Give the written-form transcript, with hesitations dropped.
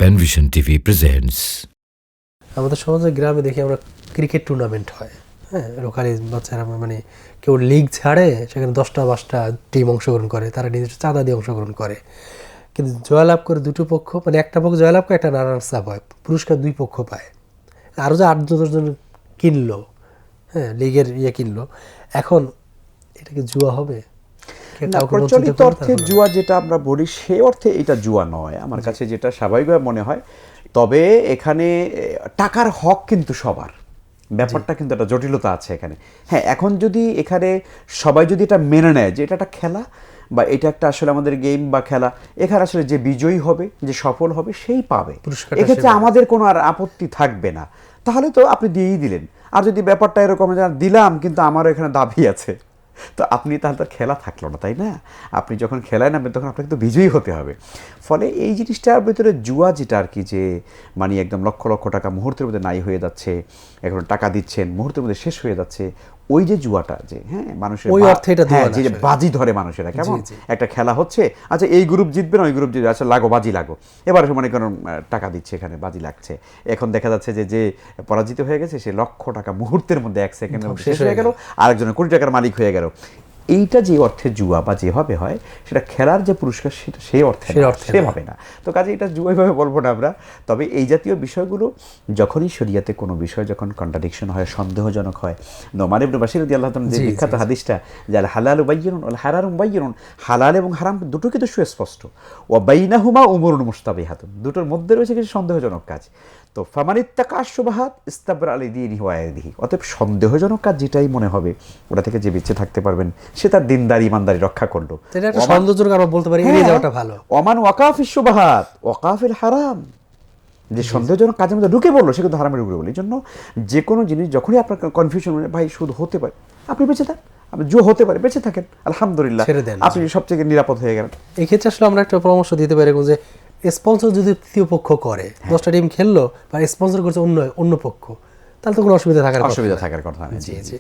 পেনভিশন TV presents. আমাদের সমাজে গ্রামে দেখি আমরা ক্রিকেট টুর্নামেন্ট হয়, হ্যাঁ, লোকালি বাচ্চারা মানে কেউ লিগ ছাড়ে, সেখানে 10টা-12টা টিম অংশগ্রহণ করে, তারা নিজস্ব চাঁদা দিয়ে অংশগ্রহণ করে, কিন্তু জয়লাভ করে দুটো পক্ষ, মানে একটা পক্ষ জয়লাভ করে, একটা রানার্স আপ হয়, পুরস্কার 2 পক্ষ পায়। আরও যে 8-10 জন কিনলো, হ্যাঁ, লিগের কিনলো, এখন এটা কি জুয়া হবে? প্রচলিত অর্থে জুয়া যেটা আমরা বলি সেই অর্থে এটা জুয়া নয় আমার কাছে, যেটা স্বাভাবিকভাবে মনে হয়। তবে এখানে টাকার হক কিন্তু সবার, ব্যাপারটা কিন্তু একটা জটিলতা আছে এখানে। হ্যাঁ, এখন যদি এখানে সবাই যদি এটা মেনে নেয় যে এটা একটা খেলা বা এটা একটা আসলে আমাদের গেম বা খেলা, এখানে আসলে যে বিজয়ী হবে, যে সফল হবে, সেই পাবে, এক্ষেত্রে আমাদের কোনো আর আপত্তি থাকবে না। তাহলে তো আপনি দিয়েই দিলেন। আর যদি ব্যাপারটা এরকম দিলাম কিন্তু আমারও এখানে দাবি আছে, তো আপনি তাহলে তো খেলা থাকলো না, তাই না? আপনি যখন খেলায় নামবেন তখন আপনাকে তো বিজয়ী হতে হবে। ফলে এই জিনিসটার ভিতরে জুয়া যেটা আর কি, যে মানে একদম লক্ষ লক্ষ টাকা মুহূর্তের মধ্যে নাই হয়ে যাচ্ছে, এখন টাকা দিচ্ছেন মুহূর্তের মধ্যে শেষ হয়ে যাচ্ছে, ওই যে জুয়াটা, যে হ্যাঁ মানুষের যে বাজি ধরে মানুষেরা, কেমন একটা খেলা হচ্ছে, আচ্ছা এই গ্রুপ জিতবে না ওই গ্রুপ জিতবে, আচ্ছা লাগো বাজি লাগো, এবার মনে করেন টাকা দিচ্ছে, এখানে বাজি লাগছে। এখন দেখা যাচ্ছে যে যে পরাজিত হয়ে গেছে সে লক্ষ টাকা মুহূর্তের মধ্যে 1 সেকেন্ডের মধ্যে শেষ হয়ে গেল, আরেকজনের কোটি টাকার মালিক হয়ে গেল। এইটা যে অর্থে জুয়া বা যেভাবে হয়, সেটা খেলার যে পুরস্কার সেটা সেই অর্থে সেভাবে না। তো কাজে এটা জুয়াইভাবে বলবো না আমরা। তবে এই জাতীয় বিষয়গুলো যখনই শরিয়াতে কোনো বিষয় যখন কন্ট্রাডিকশন হয়, সন্দেহজনক হয়, নোমান ইবনে বাশির রাদিয়াল্লাহু তাআলা যে বিখ্যাত হাদিসটা, যে আল হালালু বাইয়িনুন ওয়াল হারামু বাইয়িনুন, হালাল এবং হারাম দুটো কিন্তু সুস্পষ্ট, ওয়া বাইনাহুমা উমুরুন মুশতাবিহাতুন, দুটোর মধ্যে রয়েছে কিছু সন্দেহজনক কাজ। তো ফামানিত্তাকা শুবহাত ইস্তাবরা লিদীনিহি ওয়া ইরদিহি, অতএব সন্দেহজনক কাজ যেটাই মনে হবে ওটা থেকে যে বেঁচে থাকতে পারবেন, সে তার দিনদারি ইমানদারি রক্ষা করলো। এটা একটা সন্দেহজনক আমরা বলতে পারি, এড়িয়ে যাওয়াটা ভালো। ওমান ওয়াকাফিশ শুবহাত ওয়াকাফিল হারাম, যে সন্দেহজনক কাজের মধ্যে ঢুকে পড়লো সে কিন্তু হারামের ঢুকে পড়লো। এই জন্য যে কোনো জিনিস যখনই আপনার কনফিউশন মানে ভাই শুধু হতে পারে, আপনি বেঁচে থাকেন, আপনি জুয়া হতে পারে, বেঁচে থাকেন, আলহামদুলিল্লাহ, আপনি সবথেকে নিরাপদ হয়ে গেলেন। এই ক্ষেত্রে আসলে আমরা একটা পরামর্শ দিতে পারি যে স্পন্সর যদি তৃতীয় পক্ষ করে, 10টা টিম খেললো বা স্পন্সর করছে অন্য পক্ষ, তাহলে তো কোনো অসুবিধা থাকার কথা না। জি জি।